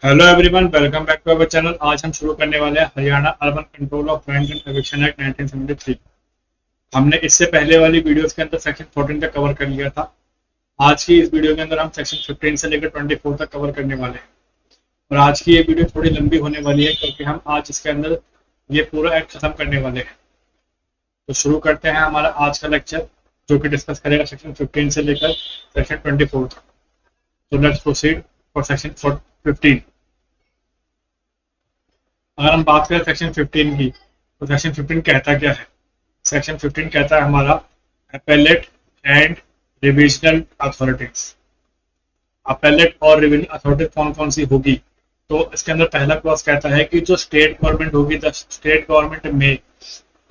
Hello everyone, welcome back to our channel. आज हम शुरू करने वाले हैं Haryana urban control of rent and eviction act 1973। हमने इससे पहले वाली वीडियोस के अंदर सेक्शन 14 तक कवर कर लिया था। आज की इस वीडियो के अंदर हम सेक्शन 15 से लेकर 24 तक कवर करने वाले हैं। और आज की ये वीडियो थोड़ी लंबी होने वाली है क्योंकि हम आज इसके अंदर ये पूरा एक्ट खत्म करने वाले हैं। तो शुरू करते हैं हमारा आज का लेक्चर, जो कि डिस्कस करेगा सेक्शन 15 से लेकर सेक्शन 24 तक। तो लेट्स प्रोसीड फॉर सेक्शन 15। अगर हम बात करें सेक्शन 15 की, तो सेक्शन 15 कहता क्या है? सेक्शन 15 कहता है हमारा appellate and revisional authorities. Appellate और रिविजनल अथॉरिटी कौन कौन सी होगी? तो इसके अंदर पहला क्लॉज कहता है कि जो स्टेट गवर्नमेंट होगी, द स्टेट गवर्नमेंट में,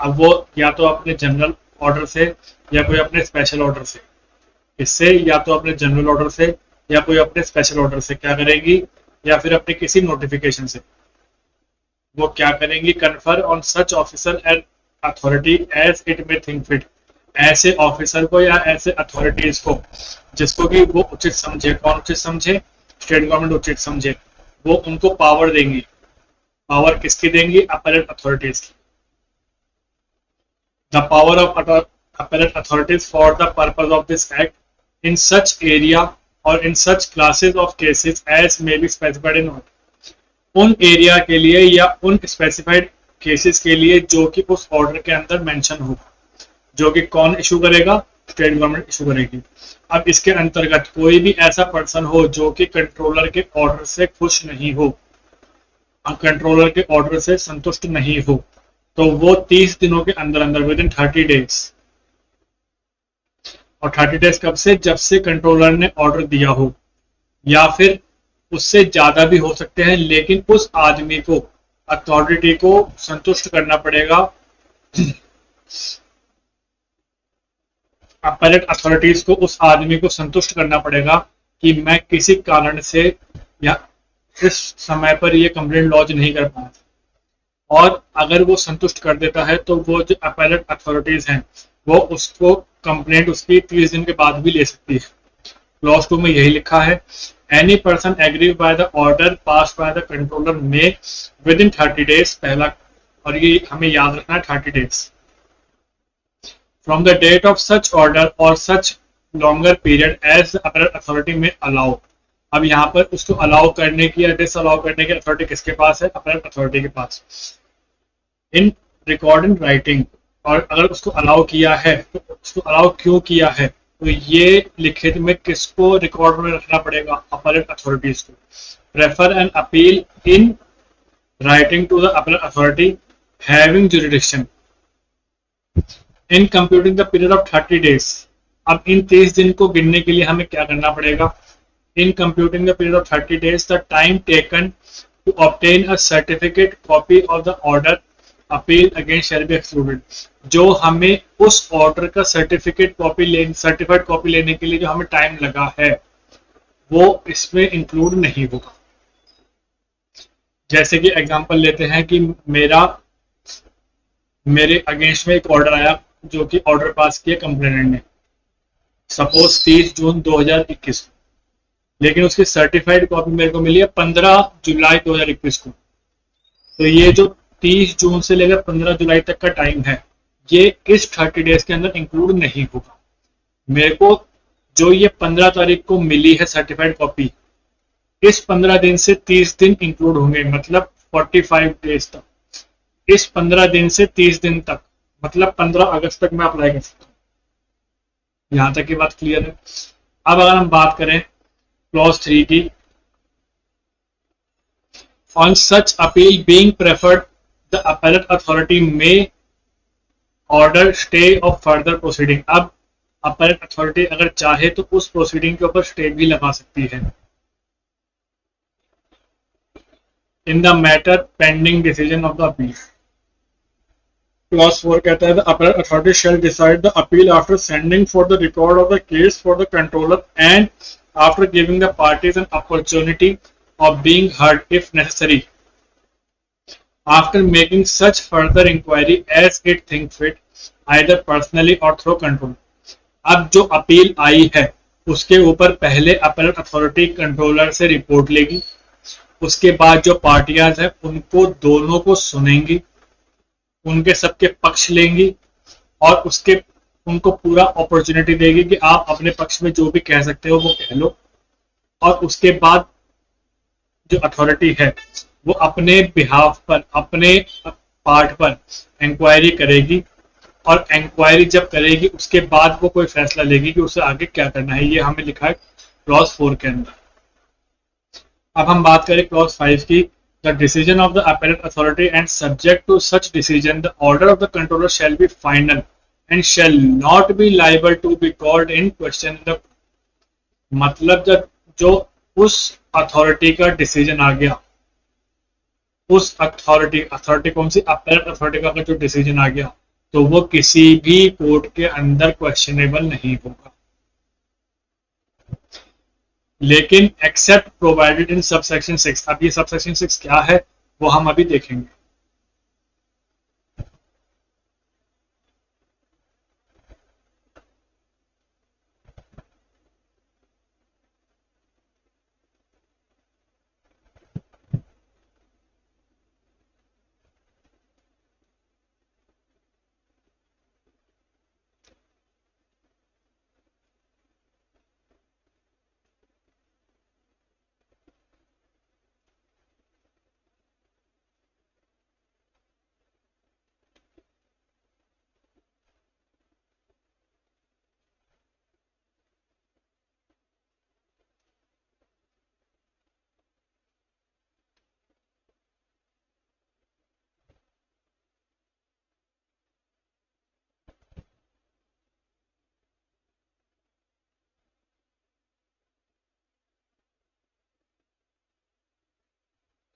अब वो या तो अपने जनरल ऑर्डर से या कोई अपने स्पेशल ऑर्डर से, इससे या तो अपने जनरल ऑर्डर से या कोई अपने स्पेशल ऑर्डर से क्या करेगी, या फिर अपने किसी नोटिफिकेशन से वो क्या करेंगी, confer on such officer and authority as it may think fit. ऐसे ऑफिसर को या ऐसे अथॉरिटीज को जिसको कि वो उचित समझे। कौन उचित समझे? स्टेट गवर्नमेंट उचित समझे। वो उनको पावर देंगी। पावर किसकी देंगी? अपीलेट अथॉरिटीज की। The power of appellate authorities for the purpose of this act in such area और in such classes of cases as may be specified in note. उन एरिया के लिए या उन स्पेसिफाइड केसेस के लिए जो कि उस ऑर्डर के अंदर मेंशन होगा, जो कि कौन इशू करेगा? स्टेट गवर्नमेंट इशू करेगी। अब इसके अंतर्गत कोई भी ऐसा पर्सन हो जो कि कंट्रोलर के ऑर्डर से खुश नहीं हो, कंट्रोलर के ऑर्डर से संतुष्ट नहीं हो, तो वो 30 दिनों के अंदर अंदर, विद इन 30 डेज। और 30 डेज कब से? जब से कंट्रोलर ने ऑर्डर दिया हो, या फिर उससे ज्यादा भी हो सकते हैं, लेकिन उस आदमी को, अथॉरिटी को संतुष्ट करना पड़ेगा, अपीलेट अथॉरिटीज को उस आदमी को संतुष्ट करना पड़ेगा कि मैं किसी कारण से या इस समय पर ये कंप्लेंट लॉन्च नहीं कर पाया। और अगर वो संतुष्ट कर देता है तो वो जो अपीलेट अथॉरिटीज हैं वो उसको कंप्लेंट उसकी 30 दिन के बाद भी ले सकती है। क्लॉज 2 में यही लिखा है, any person aggrieved by the order passed by the controller may within 30 days. पहला, और ये हमें याद रखना है, 30 days from the date of such order or such longer period as authority may allow. अब यहाँ पर उसको अलाउ करने की या डिस अलाउ करने की अथॉरिटी किसके पास है? अपीलेट अथॉरिटी के पास। इन रिकॉर्ड इन राइटिंग, और अगर उसको अलाउ किया है तो उसको अलाउ क्यों किया है, तो ये लिखित में किसको रिकॉर्ड में रखना पड़ेगा? अपीलेट अथॉरिटीज को। Prefer an appeal in writing to the appellate authority having jurisdiction in computing the period of 30 days. अब इन 30 दिन को गिनने के लिए हमें क्या करना पड़ेगा? In computing the period of 30 days the time taken to obtain a certificate copy of the order appeal against shall be excluded. जो हमें उस ऑर्डर का सर्टिफिकेट कॉपी सर्टिफाइड कॉपी लेने के लिए जो हमें टाइम लगा है वो इसमें इंक्लूड नहीं होगा। जैसे कि एग्जांपल लेते हैं कि मेरे अगेंस्ट में एक ऑर्डर आया, जो कि ऑर्डर पास किया कंप्लेनेंट ने, सपोज 30 जून 2021 को, लेकिन उसकी सर्टिफाइड कॉपी मेरे को मिली है 15 जुलाई 2021 को। तो ये जो 30 जून से लेकर 15 जुलाई तक का टाइम है, ये इस 30 डेज के अंदर इंक्लूड नहीं होगा। मेरे को जो ये 15 तारीख को मिली है सर्टिफाइड कॉपी, इस 15 दिन से 30 दिन इंक्लूड होंगे, मतलब 45 डेज तक। इस 15 दिन से 30 दिन तक, मतलब 15 अगस्त तक मैं अप्लाई कर सकता हूँ। यहां तक की बात क्लियर है। अब अगर हम बात करें क्लॉज 3 की, on such appeal being preferred the appellate authority may order stay of further proceeding. अब अपीलेट अथॉरिटी अगर चाहे तो उस प्रोसीडिंग के ऊपर स्टे भी लगा सकती है। In the matter pending decision of the appeal. Clause 4 कहता है, the appellate authority shell decide the appeal after sending for the record of the case for the controller and after giving the parties an opportunity of being heard if necessary, after making such further inquiry as it think fit, either personally or through control। अब जो appeal आई है उसके ऊपर पहले appellate authority controller से report लेगी, उसके बाद जो पार्टियां हैं उनको दोनों को सुनेंगी, उनके सबके पक्ष लेंगी और उसके उनको पूरा अपॉर्चुनिटी देगी कि आप अपने पक्ष में जो भी कह सकते हो वो कह लो। और उसके बाद जो अथॉरिटी है वो अपने बिहाफ पर, अपने पार्ट पर इंक्वायरी करेगी और इंक्वायरी जब करेगी उसके बाद वो कोई फैसला लेगी कि उसे आगे क्या करना है। ये हमें लिखा है क्लॉज 4 के अंदर। अब हम बात करें क्लॉज 5 की। The decision of the appellate authority and subject to such decision the order of the controller shall be final and shall not be liable to be called in question the. मतलब जब जो उस authority का decision आ गया, उस authority कौन सी, appellate authority का अगर जो डिसीजन आ गया तो वो किसी भी कोर्ट के अंदर क्वेश्चनेबल नहीं होगा, लेकिन एक्सेप्ट प्रोवाइडेड इन सबसेक्शन 6। अब ये सबसेक्शन 6 क्या है वो हम अभी देखेंगे।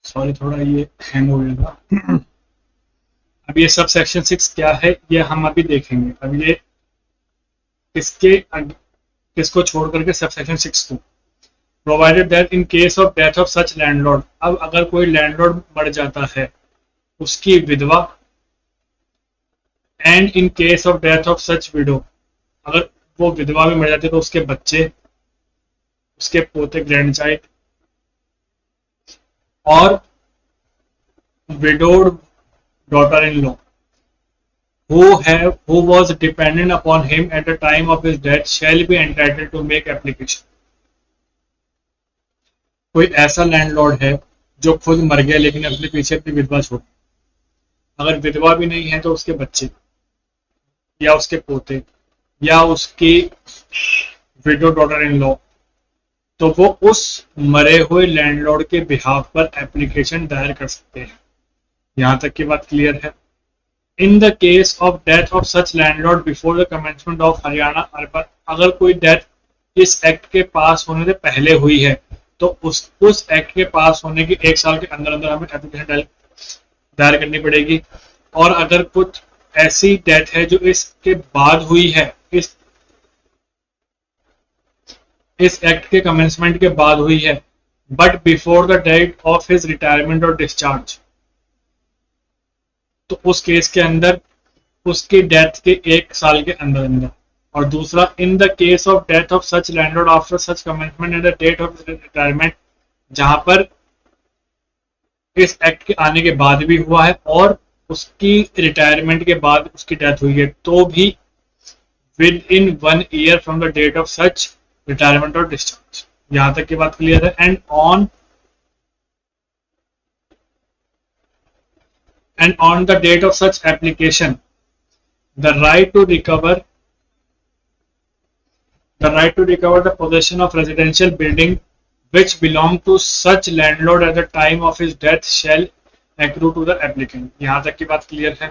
सॉरी, थोड़ा ये हैंग हो गया था। अब ये सब सेक्शन 6 क्या है ये हम अभी देखेंगे। अब ये किसको छोड़ करके सब सेक्शन 6 को। Provided that in case of death of such landlord. अब अगर कोई लैंडलॉर्ड मर जाता है, उसकी विधवा, and in case of death of such window, अगर वो विधवा भी मर जाती है तो उसके बच्चे, उसके पोते, ग्रैंड चाइल्ड, और widowed daughter-in-law who was dependent upon him at the time of his death shall be entitled to make application। कोई ऐसा लैंडलॉर्ड है जो खुद मर गया लेकिन अपने पीछे अपनी विधवा छोड़, अगर विधवा भी नहीं है तो उसके बच्चे या उसके पोते या उसकी विडो डॉटर इन लॉ, तो वो उस मरे हुए लैंडलॉर्ड के बिहाफ पर एप्लीकेशन दायर कर सकते हैं। यहां तक की बात क्लियर है। In the case of death of such landlord before the commencement of Haryana urban, अगर कोई डेथ इस एक्ट के पास होने से पहले हुई है तो उस एक्ट के पास होने के 1 साल के अंदर अंदर हमें एप्लीकेशन दायर करनी पड़ेगी। और अगर कुछ ऐसी डेथ है जो इसके बाद हुई है, इस एक्ट के कमेंसमेंट के बाद हुई है, but before the date of his retirement or discharge, तो उस केस के अंदर उसकी डेथ के 1 साल के अंदर अंदर। और दूसरा, in the case of death of such landlord after such commencement and the date of retirement, जहां पर इस एक्ट के आने के बाद भी हुआ है और उसकी रिटायरमेंट के बाद उसकी डेथ हुई है, तो भी within 1 year from the date of such retirement or discharge. यहां तक की बात क्लियर है। And on the date of such application, the right to recover the possession of residential building which belong to such landlord at the time of his death shall accrue to the applicant। यहां तक की बात clear है।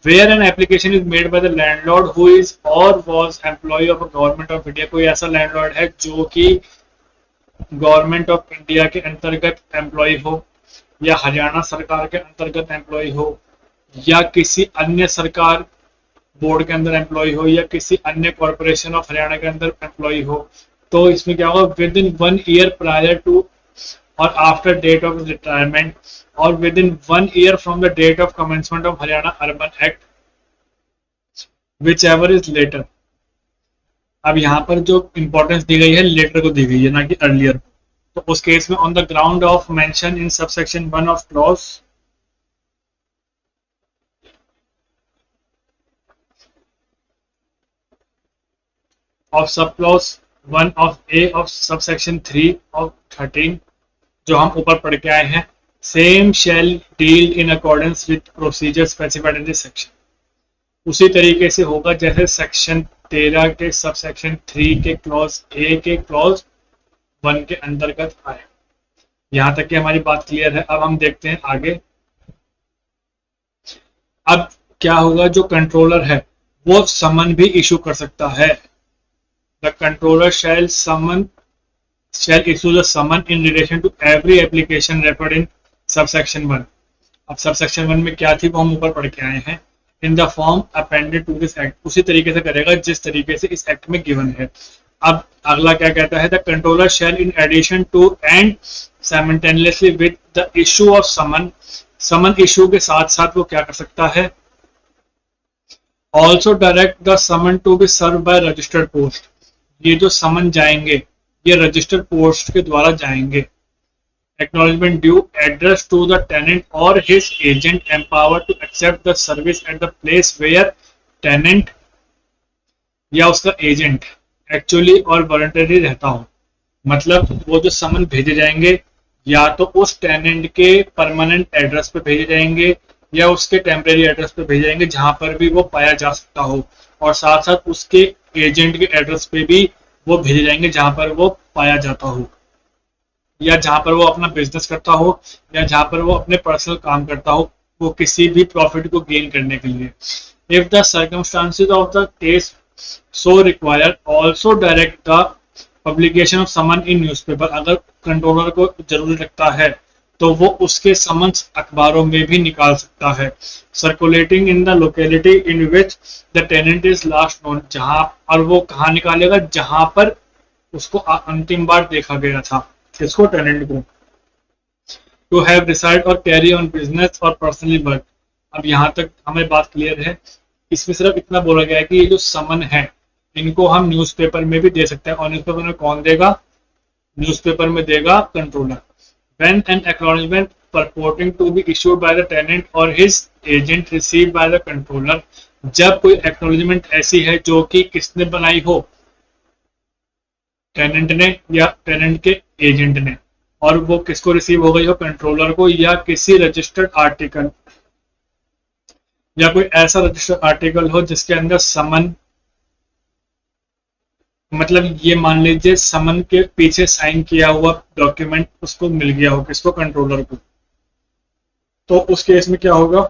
Where an application is made by the landlord who is or was employee of a government of India, कोई ऐसा landlord है जो कि गवर्नमेंट ऑफ इंडिया के अंतर्गत एम्प्लॉय हो या हरियाणा सरकार के अंतर्गत एम्प्लॉय हो या किसी अन्य सरकार बोर्ड के अंदर एम्प्लॉय हो या किसी अन्य कॉर्पोरेशन ऑफ हरियाणा के अंदर एम्प्लॉय हो, तो इसमें क्या होगा, within 1 year prior to or after date of retirement or within 1 year from the date of commencement of Haryana urban act whichever is later. अब यहाँ पर जो इंपॉर्टेंस दी गई है लेटर को दी गई है, ना कि अर्लियर। तो उस केस में on the ground of mention in subsection 1 of clause of sub clause 1 of A of subsection 3 of 13 जो हम ऊपर पढ़ के आए हैं, same shall deal in accordance with procedure specified in this section. उसी तरीके से होगा जैसे सेक्शन 13 के सबसेक्शन 3 के क्लॉज ए के क्लॉज 1 के अंतर्गत आए। यहां तक कि हमारी बात क्लियर है। अब हम देखते हैं आगे। अब क्या होगा, जो कंट्रोलर है वो समन भी इशू कर सकता है। The controller shall issue the summon in relation to every application referred in subsection 1। अब सबसेक्शन 1 में क्या थी वो हम ऊपर पढ़ के आए हैं। In the form appended to this act, उसी तरीके से करेगा जिस तरीके से इस एक्ट में गिवन है। अब अगला क्या कहता है, the controller shall in addition to and simultaneously with the issue of summon issue के साथ साथ वो क्या कर सकता है, also direct the summon to be served by registered post. ये जो समन जाएंगे ये रजिस्टर्ड पोस्ट के द्वारा जाएंगे। Acknowledgement due address to the tenant और his agent empower to accept the service at the place where tenant या उसका एजेंट एक्चुअली और वॉलंटरी रहता हो। मतलब वो जो समन भेजे जाएंगे या तो उस टेनेंट के परमानेंट एड्रेस पे भेजे जाएंगे या उसके टेम्परेरी एड्रेस पे भेजे जाएंगे जहां पर भी वो पाया जा सकता हो, और साथ साथ उसके एजेंट के एड्रेस पे भी वो भेजे जाएंगे जहां पर वो पाया जाता हो, या जहां पर वो अपना बिजनेस करता हो, या जहां पर वो अपने पर्सनल काम करता हो, वो किसी भी प्रॉफिट को गेन करने के लिए। If the circumstances of the case so require also direct the publication of summon in newspaper. अगर कंट्रोलर को जरूरी लगता है तो वो उसके समन्स अखबारों में भी निकाल सकता है। Circulating in the locality in which the tenant is last known, जहां, और वो कहाँ निकालेगा, जहां पर उसको अंतिम बार देखा गया था, किसको, टेनेंट को। टू हैव रिसाइड और कैरी ऑन बिजनेस और पर्सनली वर्क। अब यहाँ तक हमें बात क्लियर है। इसमें सिर्फ इतना बोला गया है कि ये जो समन है इनको हम न्यूज़पेपर में भी दे सकते हैं, और न्यूज़पेपर में कौन देगा, न्यूज़पेपर में देगा controller. When an acknowledgement purporting to be issued by the tenant or his agent received by the controller, जब कोई एक्नॉलेजमेंट ऐसी है जो कि किसने बनाई हो, टेनेंट ने या टेनेंट के एजेंट ने, और वो किसको रिसीव हो गई हो, कंट्रोलर को, या किसी रजिस्टर्ड आर्टिकल या कोई ऐसा रजिस्टर्ड आर्टिकल हो जिसके अंदर समन, मतलब ये मान लीजिए समन के पीछे साइन किया हुआ डॉक्यूमेंट उसको मिल गया हो, किसको, कंट्रोलर को। तो उस केस में क्या होगा,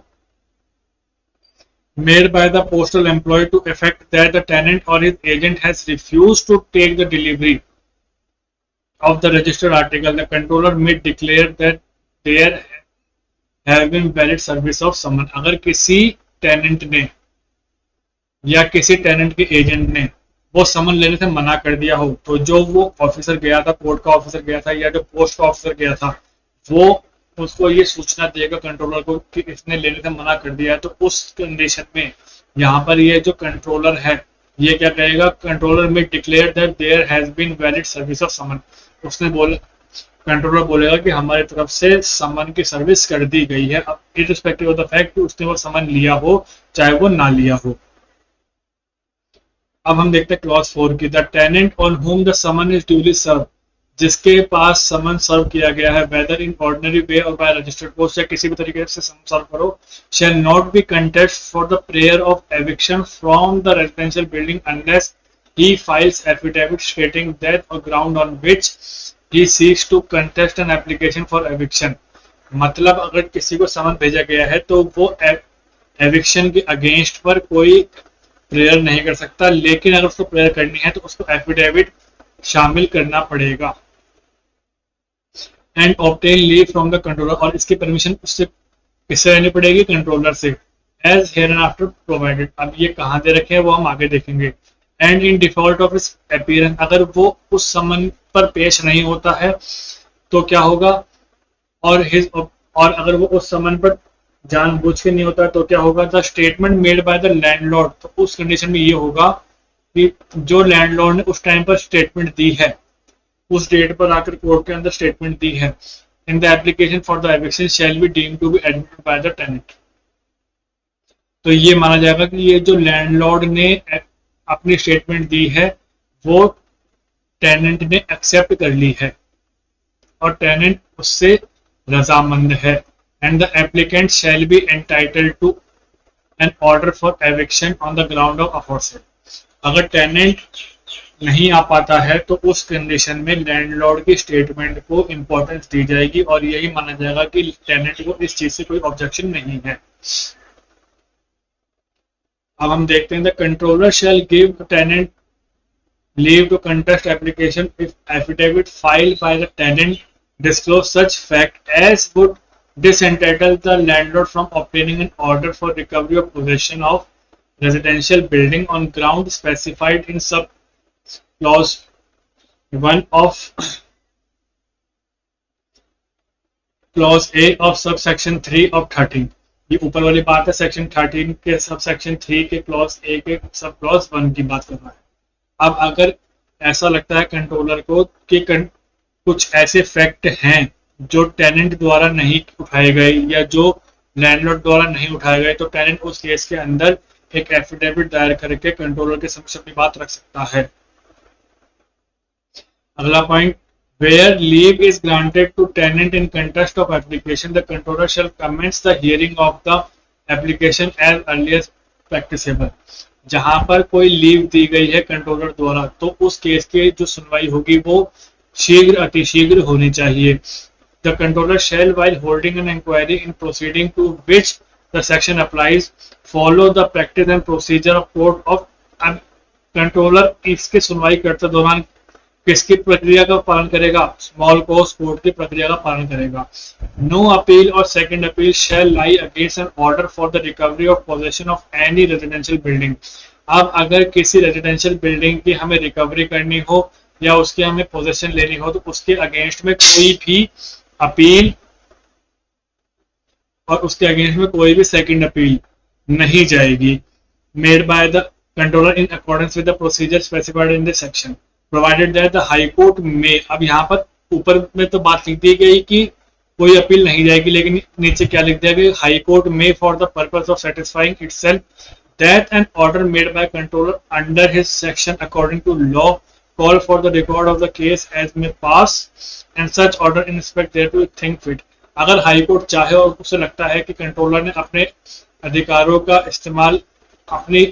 made by the postal employ to effect that the tenant और his agent has refused to take the delivery of the registered article, the controller may declare that there have been valid service of summon. अगर किसी tenant ने या किसी tenant के agent ने वो समन लेने से मना कर दिया हो, तो जो वो ऑफिसर गया था, कोर्ट का ऑफिसर गया था या जो पोस्ट का ऑफिसर गया था, वो उसको ये सूचना देगा कंट्रोलर को कि इसने लेने से मना कर दिया है। तो उस कंडीशन में यहाँ पर ये जो कंट्रोलर है ये क्या कहेगा, controller may declare that there has been valid service of summon. उसने बोला, कंट्रोलर बोलेगा कि हमारी तरफ से समन की सर्विस कर दी गई है, अब इररिस्पेक्टिव ऑफ द फैक्ट कि उसने वो समन लिया हो चाहे वो ना लिया हो। अब हम देखते हैं क्लॉज 4 की। The tenant on whom the summon is duly serve, जिसके पास समन सर्व किया गया है, वेदर इन ऑर्डिनरी वे और बाय रजिस्टर्ड पोस्ट, या किसी भी तरीके से समन सर्व करो, shall not be contest for the prayer of eviction from the residential building unless he files affidavit stating that और ground on which he seeks to contest an application for eviction. मतलब अगर किसी को समन भेजा गया है तो वो एविक्शन के अगेंस्ट पर कोई प्रेयर नहीं कर सकता, लेकिन अगर उसको प्रेयर करनी है तो उसको एफिडेविट शामिल करना पड़ेगा। And obtain leave from the controller, और इसकी परमिशन उससे किससे लेनी पड़ेगी, कंट्रोलर से, as hereinafter provided. अब ये कहाँ दे रखे हैं वो हम आगे देखेंगे। एंड इन डिफॉल्ट ऑफ इस अपीयरेंस, अगर वो उस समन पर पेश नहीं होता है तो क्या होगा, और अगर वो उस समन पर जानबूझ के नहीं होता तो क्या होगा, the statement made by the landlord. तो उस कंडीशन में ये होगा कि जो लैंडलॉर्ड ने उस टाइम पर स्टेटमेंट दी है उस डेट पर आकर कोर्ट के अंदर स्टेटमेंट दी है, in the application for the eviction shall be deemed to be admitted by the tenant. तो ये माना जाएगा कि ये जो लैंडलॉर्ड ने अपनी स्टेटमेंट दी है वो टेनेंट ने एक्सेप्ट कर ली है और टेनेंट उससे रजामंद है। And the applicant shall be entitled to an order for eviction on the ground of aforesaid. अगर टेनेंट नहीं आ पाता है तो उस कंडीशन में लैंडलॉर्ड की स्टेटमेंट को इंपॉर्टेंस दी जाएगी और यही माना जाएगा कि टेनेंट को इस चीज से कोई ऑब्जेक्शन नहीं है। अब हम देखते हैं the controller shall give tenant leave to contest application if affidavit filed by the tenant disclose such fact as would disentitle the landlord from obtaining an order for recovery of possession of residential building on ground specified in sub clause 1 of clause A of subsection 3 of 13। ये ऊपर वाली बात है section 13 के subsection 3 के clause A के सब clause 1 की बात कर रहा है। अब अगर ऐसा लगता है कंट्रोलर को कि कुछ ऐसे फैक्ट हैं जो टेनेंट द्वारा नहीं उठाए गए या जो लैंडलॉर्ड द्वारा नहीं उठाए गए, तो टेनेंट उस केस के अंदर एक एफिडेविट दायर करके कंट्रोलर के समक्ष अपनी बात रख सकता है। अगला point, where leave is granted to tenant in contest of application the controller shall commence the hearing of the application as early as practicable. जहां पर कोई लीव दी गई है कंट्रोलर द्वारा तो उस केस की जो सुनवाई होगी वो शीघ्र अतिशीघ्र होनी चाहिए। The controller shall while holding an inquiry in proceeding to which the section applies follow the practice and procedure of court of. Controller इसके सुनवाई करते दौरान किसकी प्रक्रिया का पालन करेगा? स्मॉल कोर्ट कोर्ट की प्रक्रिया का पालन करेगा। No appeal or second appeal shall lie against an order for the recovery of possession of any residential building. अब अगर किसी रेजिडेंशियल बिल्डिंग की हमें रिकवरी करनी हो या उसके हमें पोजेशन लेनी हो तो उसके अगेंस्ट में कोई भी अपील और उसके अगेंस्ट में कोई भी सेकंड अपील नहीं जाएगी। Made by the controller in accordance with the procedure specified in this section provided that the high court में। अब यहाँ पर ऊपर में तो बात लिख दी गई कि कोई अपील नहीं जाएगी, लेकिन नीचे क्या लिख दिया गया? High court may for the purpose of satisfying itself that an order made by controller under his section according to law call for the record of the case as may pass and such order in respect thereto think fit। अगर high court चाहे और उसे लगता है कि controller ने अपने अधिकारों का इस्तेमाल अपनी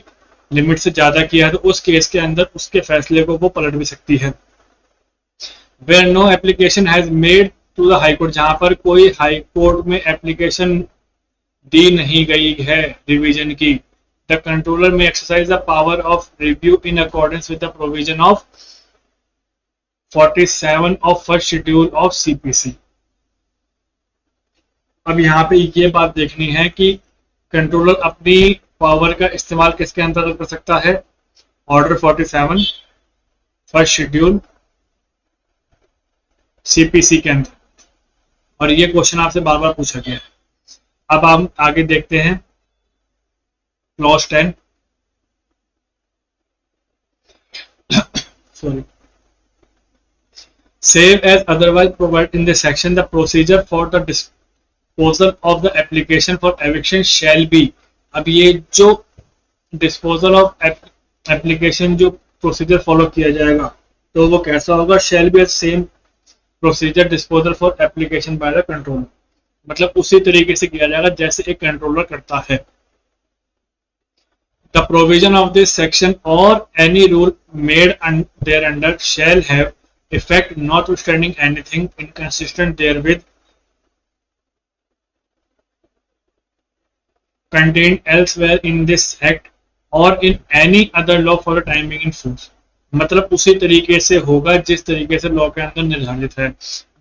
लिमिट से ज्यादा किया है तो उस केस के अंदर उसके फैसले को वो पलट भी सकती है। Where no application has made to the high court, जहां पर कोई हाई कोर्ट में एप्लीकेशन दी नहीं गई है रिवीजन की, the controller may exercise the power of review in accordance with the provision of 47 of first schedule of CPC। अब यहाँ पे ये बात देखनी है कि कंट्रोलर अपनी पावर का इस्तेमाल किसके अंतर्गत कर सकता है? ऑर्डर 47 फर्स्ट शेड्यूल CPC के अंदर, और ये क्वेश्चन आपसे बार बार पूछा गया है। अब हम आगे देखते हैं clause 10। Sorry, save as otherwise provided in this section, the procedure for the disposal of the application for eviction shall be। अब ये जो disposal of application जो प्रोसीजर फॉलो किया जाएगा तो वो कैसा होगा? shall be same procedure disposal for application by the controller, मतलब उसी तरीके से किया जाएगा जैसे एक कंट्रोलर करता है। The provision of this section or any rule made thereunder shall have effect notwithstanding anything inconsistent therewith contained elsewhere in this act or in any other law for the time being in force। मतलब उसी तरीके से होगा जिस तरीके से law के अंदर निर्धारित है।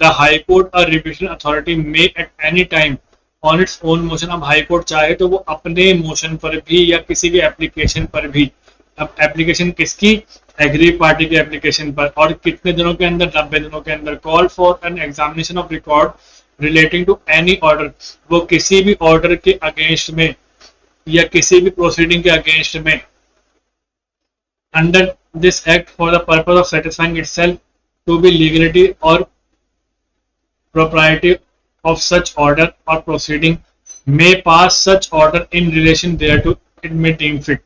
द हाई कोर्ट और revision authority may at any time on its own motion. अब हाई कोर्ट चाहे तो वो अपने मोशन पर भी या किसी भी एप्लीकेशन पर भी, अब एप्लीकेशन किसकी? एग्री पार्टी के एप्लीकेशन पर, और कितने दिनों के अंदर? 90 दिनों के अंदर। Call for an examination of record relating to any order, वो किसी भी ऑर्डर के अगेंस्ट में या किसी भी प्रोसीडिंग के अगेंस्ट में under this act for the purpose of satisfying itself to be legality or propriety of such order or proceeding may pass such order in relation thereto it may deem fit.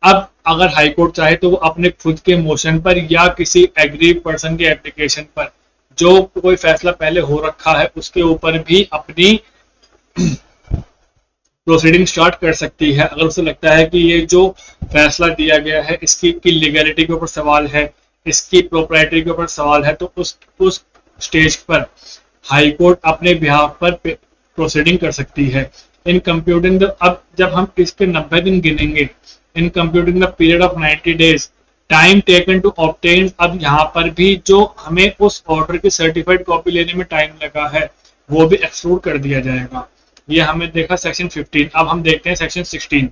अब अगर high court चाहे तो वो अपने खुद के motion पर या किसी एग्री पर्सन के एप्लीकेशन पर जो कोई फैसला पहले हो रखा है उसके ऊपर भी अपनी प्रोसीडिंग स्टार्ट कर सकती है अगर उसे लगता है कि ये जो फैसला दिया गया है इसकी की लीगैलिटी के ऊपर सवाल है, इसकी प्रोप्राइटरी के ऊपर सवाल है, तो उस स्टेज पर हाई कोर्ट अपने बिहाफ पर प्रोसीडिंग कर सकती है। इन कंप्यूटिंग अब जब हम इसके 90 दिन गिनेंगे, in computing the period of 90 days time taken to obtain, अब यहाँ पर भी जो हमें उस ऑर्डर की सर्टिफाइड कॉपी लेने में टाइम लगा है वो भी एक्सक्लूड कर दिया जाएगा। ये हमें देखा सेक्शन 15। अब हम देखते हैं सेक्शन 16।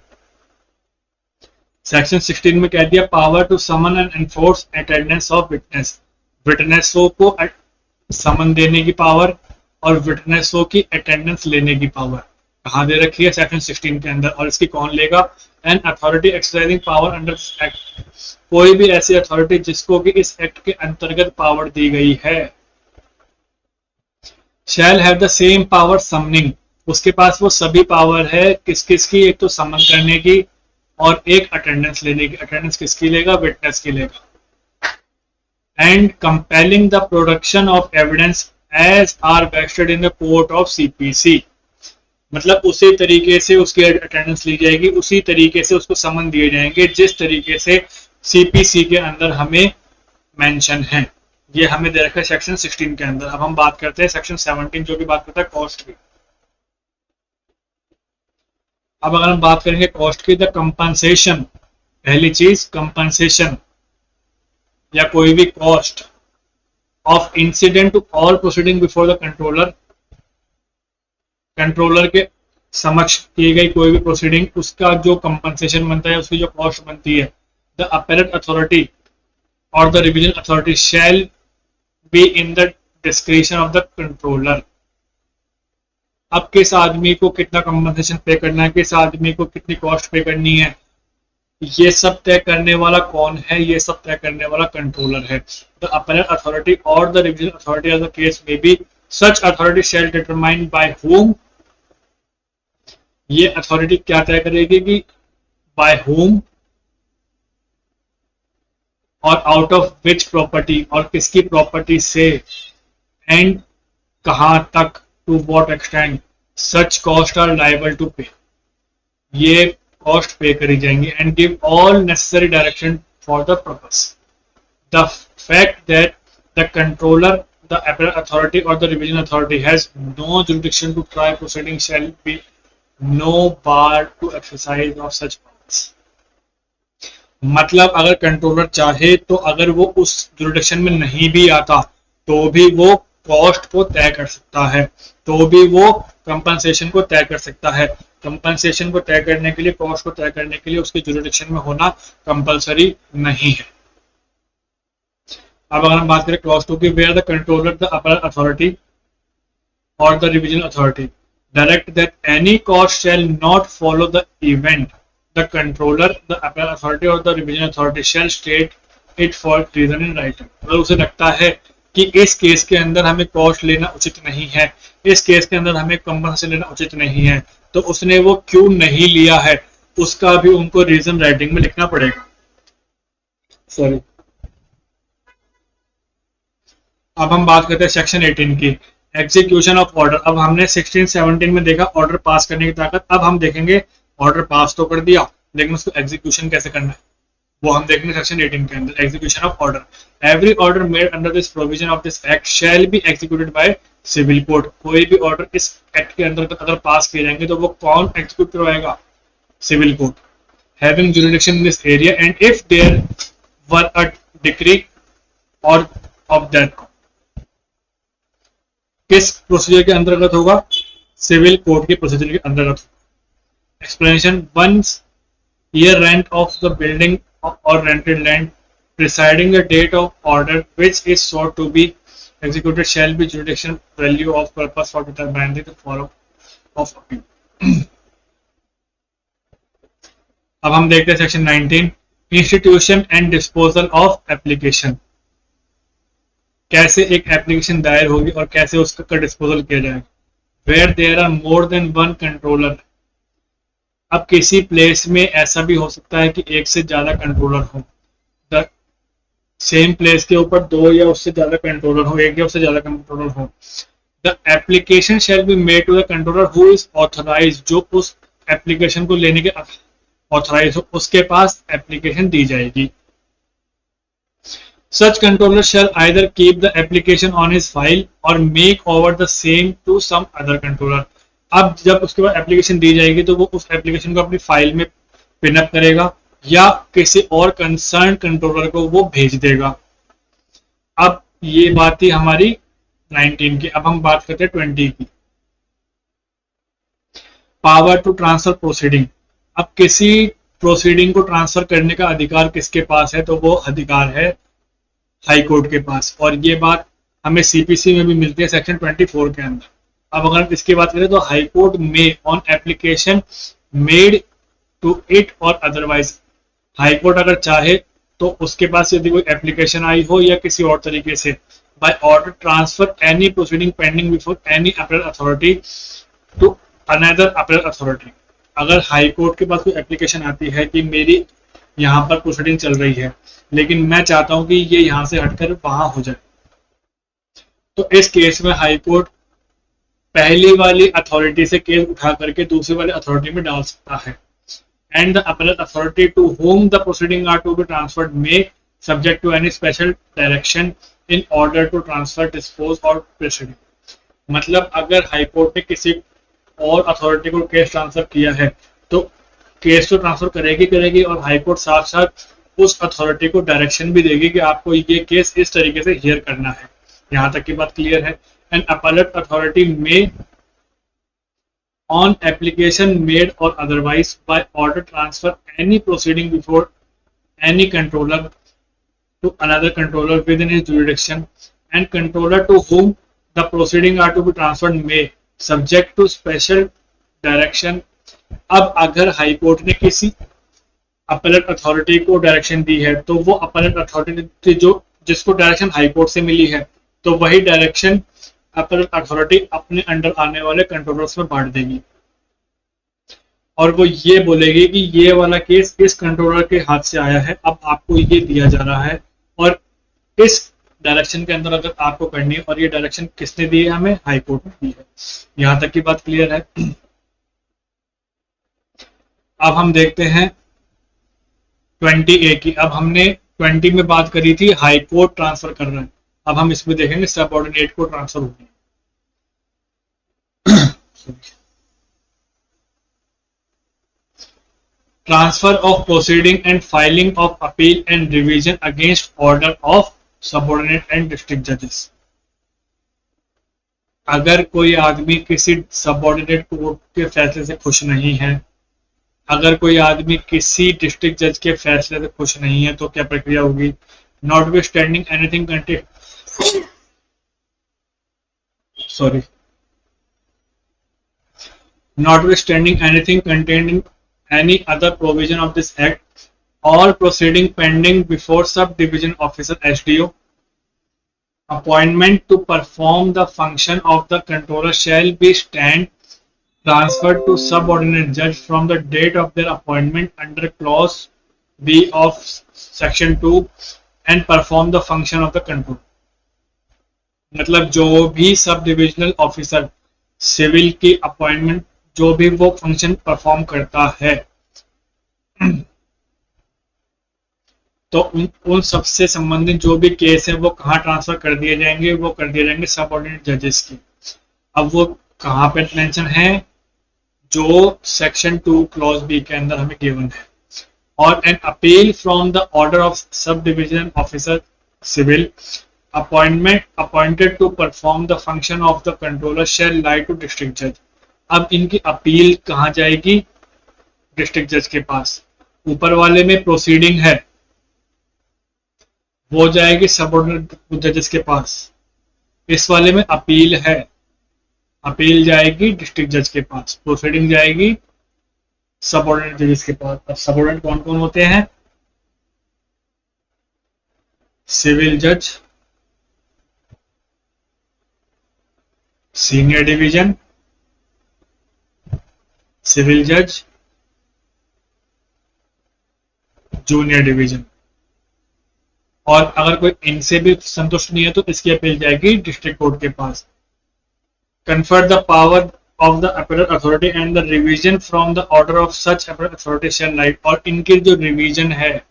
सेक्शन 16 में कह दिया power to summon and enforce attendance of witness, विटनेसों को समन देने की पावर और विटनेसों की अटेंडेंस लेने की पावर कहाँ दे रखी है सेक्शन 16 के अंदर, और इसकी कौन लेगा? An authority exercising power under act, कोई भी ऐसी अथॉरिटी जिसको कि इस एक्ट के अंतर्गत पावर दी गई है। Shall have the same power summoning, उसके पास वो सभी पावर है किस किस की, एक तो समन करने की और एक अटेंडेंस लेने की। अटेंडेंस किसकी लेगा? विटनेस की लेगा। And compelling the production of evidence as are vested in the court of CPC, मतलब उसी तरीके से उसकी अटेंडेंस ली जाएगी, उसी तरीके से उसको समन दिए जाएंगे जिस तरीके से सीपीसी के अंदर हमें मेंशन है। ये हमें दे रखा है सेक्शन 16 के अंदर। अब हम बात करते हैं सेक्शन 17 जो कि बात करता है कॉस्ट की। अब अगर हम बात करेंगे कॉस्ट की, द कंपनसेशन, पहली चीज कंपनसेशन या कोई भी cost of incident to all proceeding before the controller, controller के समक्ष की गई कोई भी प्रोसीडिंग, उसका जो कंपनसेशन बनता है, उसकी जो कॉस्ट बनती है, द अपीलेट अथॉरिटी और the revision authority shall be in the discretion of the controller. अब किस आदमी को कितना कंपनसेशन पे करना है, किस आदमी को कितनी कॉस्ट पे करनी है, ये सब तय करने वाला कौन है? ये सब तय करने वाला कंट्रोलर है। द अपीलेट अथॉरिटी और the revision authority of the case may be such authority shall determine by whom, ये अथॉरिटी क्या तय करेगी कि बाय हुम और आउट ऑफ विच प्रॉपर्टी, और किसकी प्रॉपर्टी से, एंड कहां तक, to what extent such cost are liable to pay, ये कॉस्ट पे करी जाएंगी। And give all necessary direction for the purpose. The fact that the controller, the appellate authority or the revision authority has no jurisdiction to try proceeding shall be no bar to exercise of such powers। मतलब अगर controller चाहे तो अगर वो उस jurisdiction में नहीं भी आता तो भी वो कॉस्ट को तय कर सकता है, तो भी वो कंपनसेशन को तय कर सकता है। कंपनसेशन को तय करने के लिए, कॉस्ट को तय करने के लिए उसके जुरिडिक्शन में होना कंपलसरी नहीं है। अब अगर हम बात करें क्लॉज 2 की, where the controller, the appellate authority और the revision authority direct that any cost shall not follow the event, the controller, the appellate authority और the revision authority shall state it for reason in writing. अगर उसे लगता है कि इस case के अंदर हमें कॉस्ट लेना उचित नहीं है, इस केस के अंदर हमें कंपनसेशन लेना उचित नहीं है, तो उसने वो क्यों नहीं लिया है उसका भी उनको रीजन राइटिंग में लिखना पड़ेगा। सॉरी, अब हम बात करते हैं सेक्शन 18 की, एग्जीक्यूशन ऑफ ऑर्डर। अब हमने 16-17 में देखा ऑर्डर पास करने की ताकत, अब हम देखेंगे ऑर्डर पास तो कर दिया लेकिन उसको एग्जीक्यूशन कैसे करना है वो हम देखेंगे सेक्शन 18 के अंदर। Execution of order. Every order made under this provision of this act shall be executed by civil court. कोई भी ऑर्डर इस एक्ट के अंदर अगर पास किए जाएंगे तो वो कौन एग्जीक्यूट करवाएगा? Civil court. Having jurisdiction in this area and if there were a decree और ऑफ दैट, किस प्रोसीजर के अंतर्गत होगा? सिविल कोर्ट के प्रोसीजर के अंतर्गत। Explanation, one's year rent of the building और rented land presiding the date of order which is sought to be executed shall be jurisdiction value of purpose for determining the forum of appeal। अब हम देखते हैं section 19, institution and disposal of application. कैसे एक application दायर होगी और कैसे उसका डिस्पोजल किया जाएगा। Where there are more than one controller, अब किसी प्लेस में ऐसा भी हो सकता है कि एक से ज्यादा कंट्रोलर हो, द सेम प्लेस के ऊपर दो या उससे ज्यादा कंट्रोलर हो, एक या उससे ज्यादा कंट्रोलर हो। The application shall be made to the controller who is authorise, जो उस एप्लीकेशन को लेने के ऑथराइज हो उसके पास एप्लीकेशन दी जाएगी। Such controller shall either keep the application on his file or make over the same to some other controller। अब जब उसके बाद एप्लीकेशन दी जाएगी तो वो उस एप्लीकेशन को अपनी फाइल में पिनअप करेगा या किसी और कंसर्न कंट्रोलर को वो भेज देगा। अब ये बात थी हमारी 19 की। अब हम बात करते हैं 20 की। पावर टू ट्रांसफर प्रोसीडिंग, अब किसी प्रोसीडिंग को ट्रांसफर करने का अधिकार किसके पास है, तो वो अधिकार है हाई कोर्ट के पास। और ये बात हमें सीपीसी में भी मिलती है सेक्शन 24 के अंदर। अब अगर हम इसकी बात करें तो high court may on application made to it or otherwise, high court अगर चाहे तो उसके पास यदि कोई एप्लीकेशन आई हो या किसी और तरीके से by order transfer any proceeding pending before any appeal authority to another appeal authority. अगर हाई कोर्ट के पास कोई एप्लीकेशन आती है कि मेरी यहाँ पर प्रोसीडिंग चल रही है लेकिन मैं चाहता हूं कि ये यहां से हटकर वहां हो जाए, तो इस केस में हाई कोर्ट पहली वाली अथॉरिटी से केस उठा करके दूसरी वाली अथॉरिटी में डाल सकता है। And the appellate authority to whom the proceeding are to be transferred may subject to any special direction in order to transfer dispose or proceeding. मतलब अगर हाई कोर्ट ने किसी और अथॉरिटी को केस ट्रांसफर किया है तो केस तो ट्रांसफर करेगी और हाई कोर्ट साथ साथ उस अथॉरिटी को डायरेक्शन भी देगी कि आपको ये केस इस तरीके से हियर करना है। यहां तक की बात क्लियर है। And appellate authority may on application made or otherwise by order transfer any proceeding before any controller to another controller within his jurisdiction and controller to whom the proceeding are to be transferred may subject to special direction। अब अगर high court ने किसी appellate authority को direction दी है तो वो appellate authority जो जिसको डायरेक्शन हाई कोर्ट से मिली है तो वही डायरेक्शन अपीलेट अथॉरिटी अपने अंडर आने वाले कंट्रोलर्स में बांट देगी और वो ये बोलेगी कि ये वाला केस इस कंट्रोलर के हाथ से आया है, अब आपको ये दिया जा रहा है और इस डायरेक्शन के अंदर अगर आपको करनी है। और ये डायरेक्शन किसने दी है, हमें हाई कोर्ट ने दी है। यहां तक की बात क्लियर है। अब हम देखते हैं 20A की। अब हमने 20 में बात करी थी हाई कोर्ट ट्रांसफर कर रहे हैं, अब हम इसमें देखेंगे सबऑर्डिनेट को ट्रांसफर होगी। Transfer of proceeding and filing of appeal and revision against order of subordinate and district judges। अगर कोई आदमी किसी सबऑर्डिनेट कोर्ट के फैसले से खुश नहीं है, अगर कोई आदमी किसी डिस्ट्रिक्ट जज के फैसले से खुश नहीं है तो क्या प्रक्रिया होगी। Not be standing anything contain sorry notwithstanding anything contained in any other provision of this act or proceeding pending before subdivision officer SDO, appointment to perform the function of the controller shall be stand transferred to subordinate judge from the date of their appointment under clause B of section 2 and perform the function of the controller। मतलब जो भी sub divisional officer civil की appointment जो भी वो function perform करता है तो उन सबसे संबंधित जो भी केस है वो कहाँ ट्रांसफर कर दिए जाएंगे, वो कर दिए जाएंगे सबऑर्डिनेट जजेस की। अब वो कहाँ पे मेंशन है, जो सेक्शन 2 क्लॉज बी के अंदर हमें गिवन है। और an appeal from the order of sub division officer civil appointed to perform the function of the controller shall lie to district judge। अब इनकी अपील कहाँ जाएगी, डिस्ट्रिक्ट जज के पास। ऊपर वाले में प्रोसीडिंग है वो जाएगी सबऑर्डिनेट जजेस के पास, इस वाले में अपील है, अपील जाएगी डिस्ट्रिक्ट जज के पास, प्रोसीडिंग जाएगी सबऑर्डिनेट जजेस के पास। अब सबऑर्डिनेट कौन कौन होते हैं, सिविल जज, सीनियर डिवीजन, सिविल जज, जूनियर डिवीजन। और अगर कोई इनसे भी संतुष्ट नहीं है तो इसकी अपील जाएगी डिस्ट्रिक्ट कोर्ट के पास। Confer the power of the appellate authority and the revision from the order of such appellate authority shall lie, और इनकी जो रिवीजन है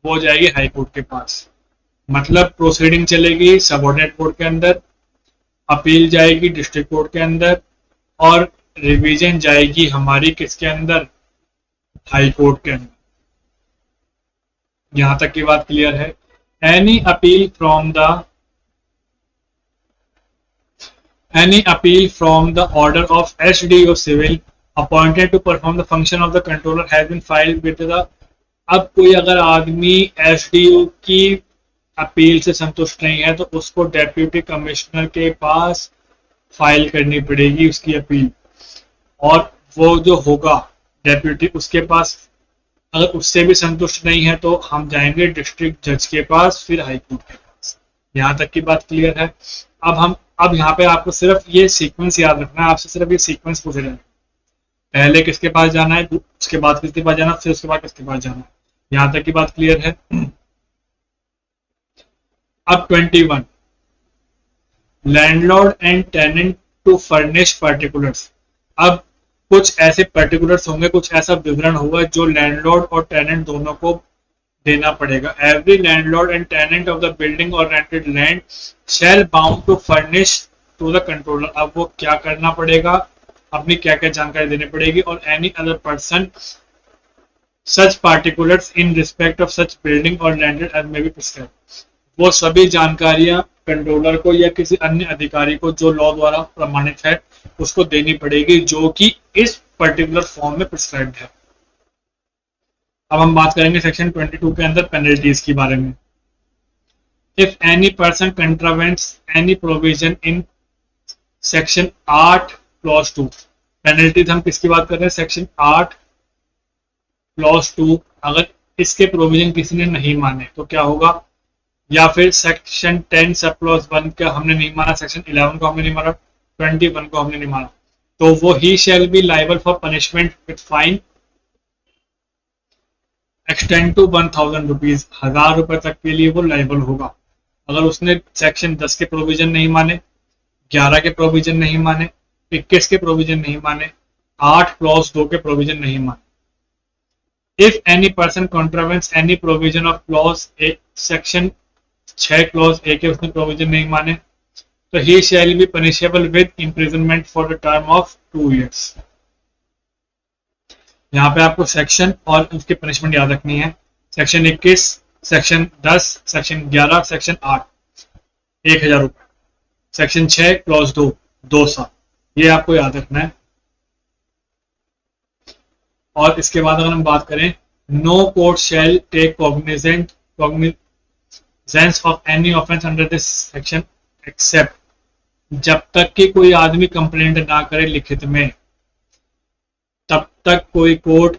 वो जाएगी हाई कोर्ट के पास। मतलब प्रोसीडिंग चलेगी सबऑर्डिनेट कोर्ट के अंदर, अपील जाएगी डिस्ट्रिक्ट कोर्ट के अंदर, और रिवीजन जाएगी हमारी किसके अंदर, हाई कोर्ट के अंदर। यहां तक की बात क्लियर है। Any appeal from the Any appeal from the order of HDO civil appointed to perform the function of the controller has been filed with the। अब कोई अगर आदमी HDO की अपील से संतुष्ट नहीं है तो उसको डेप्यूटी कमिश्नर के पास फाइल करनी पड़ेगी उसकी अपील, और वो जो होगा डेप्यूटी उसके पास, अगर उससे भी संतुष्ट नहीं है तो हम जाएंगे डिस्ट्रिक्ट जज के पास, फिर हाई कोर्ट के पास। यहां तक की बात क्लियर है। अब यहाँ पे आपको सिर्फ ये सीक्वेंस याद रखना है, आपसे सिर्फ ये सीक्वेंस पूछे जाएंगे, पहले किसके पास जाना है, उसके बाद किसके पास जाना, फिर उसके बाद किसके पास जाना है। यहां तक की बात क्लियर है। अब 21, landlord and tenant to furnish particulars. अब कुछ ऐसे पर्टिकुलर्स होंगे, कुछ ऐसा विवरण होगा जो लैंडलॉर्ड और टेनेंट दोनों को देना पड़ेगा। Every landlord and tenant of the building और rented land shall bound to furnish to the controller. अब वो क्या करना पड़ेगा, अपनी क्या क्या जानकारी देनी पड़ेगी, और any other person such particulars in respect of such building और landed as may be prescribe. वो सभी जानकारियां कंट्रोलर को या किसी अन्य अधिकारी को जो लॉ द्वारा प्रमाणित है उसको देनी पड़ेगी, जो कि इस पर्टिकुलर फॉर्म में प्रिस्क्राइब्ड है। अब हम बात करेंगे सेक्शन 22 के अंदर पेनल्टीज के बारे में। If any person contravenes any provision in section 8 clause 2, penalties हम किसकी बात कर रहे हैं, सेक्शन 8 क्लॉज 2। अगर इसके प्रोविजन किसी ने नहीं माने तो क्या होगा, या फिर सेक्शन 10 सब क्लॉज 1 का हमने नहीं माना, सेक्शन 11 को हमने नहीं माना, 21 को हमने नहीं माना, तो वो ही shall be liable for punishment with fine extend to 1000 rupees, 1000 रुपए तक के लिए वो लाइबल होगा। अगर उसने सेक्शन 10 के प्रोविजन नहीं माने, 11 के प्रोविजन नहीं माने, 21 के प्रोविजन नहीं माने, 8 क्लॉज 2 के प्रोविजन नहीं माने। If any person contravenes any provision of clause 1 section 6 clause 1 के उसने प्रोविजन नहीं माने तो ही shall be punishable with imprisonment for the term of 2 years। यहाँ पे आपको सेक्शन और उसकी पनिशमेंट याद रखनी है। सेक्शन 21, सेक्शन 10, सेक्शन 11, सेक्शन 8 1000 रुपए, सेक्शन 6 क्लॉज 2 साल, ये आपको याद रखना है। और इसके बाद अगर हम बात करें, no court shall take cognizance of any offence under this section except, जब तक कि कोई आदमी कंप्लेंट ना करे लिखित में तब तक कोई कोर्ट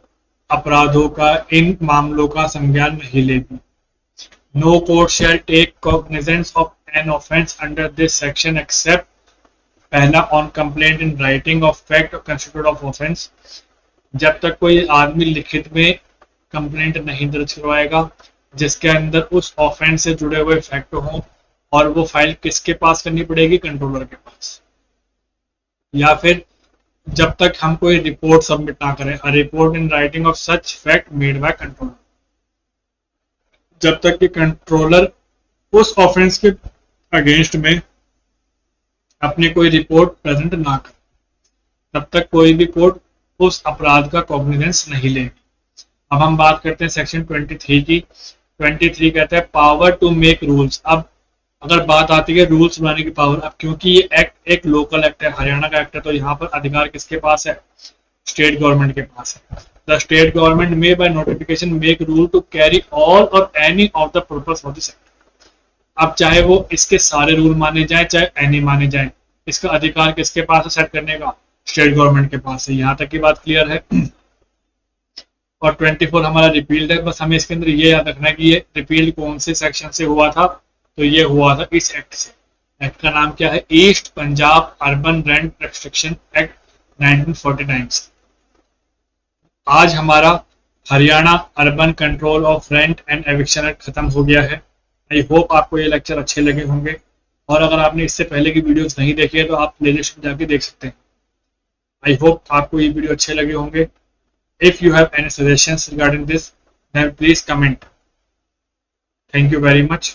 अपराधों का इन मामलों का संज्ञान नहीं लेगी। No court shall take cognizance of an offence under this section except, पहला on complaint in writing of fact constitute of offence, जब तक कोई आदमी लिखित में कंप्लेंट नहीं दर्ज करवाएगा जिसके अंदर उस ऑफेंस से जुड़े हुए फैक्ट हों, और वो फाइल किसके पास करनी पड़ेगी, कंट्रोलर के पास। या फिर जब तक हम कोई रिपोर्ट सबमिट ना करें, a report in writing of such fact made by controller, जब तक कि कंट्रोलर उस ऑफेंस के अगेंस्ट में अपनी कोई रिपोर्ट प्रेजेंट ना करे, तब तक कोई भी कोर्ट उस अपराध का कॉग्निजेंस नहीं लेगी। अब हम बात करते हैं सेक्शन 23 की। 23 कहता है पावर टू मेक रूल्स। अब अगर बात आती है रूल्स बनाने की पावर, अब क्योंकि ये एक्ट एक लोकल एक्ट है, हरियाणा का एक्ट है, तो यहाँ पर अधिकार किसके पास है, स्टेट गवर्नमेंट के पास है। The state government may by notification make rule to carry all और any of the purpose of this act. अब चाहे वो इसके सारे रूल माने जाए चाहे एनी माने जाए, इसका अधिकार किसके पास है सेट करने का, स्टेट गवर्नमेंट के पास है। यहाँ तक की बात क्लियर है। और 24 हमारा रिपील्ड है, बस हमें इसके अंदर ये याद रखना है कि ये रिपील्ड कौन से सेक्शन से हुआ था, तो ये हुआ था इस एक्ट से, एक्ट का नाम क्या है? East Punjab urban rent restriction act 1949। आज हमारा Haryana urban control of rent and eviction act खत्म हो गया है। आई होप आपको ये लेक्चर अच्छे लगे होंगे, और अगर आपने इससे पहले की वीडियोस नहीं देखी है तो आप प्लेलिस्ट में जाके देख सकते हैं। आई होप आपको ये वीडियो अच्छे लगे होंगे। If you have any suggestions regarding this, then please comment. Thank you very much.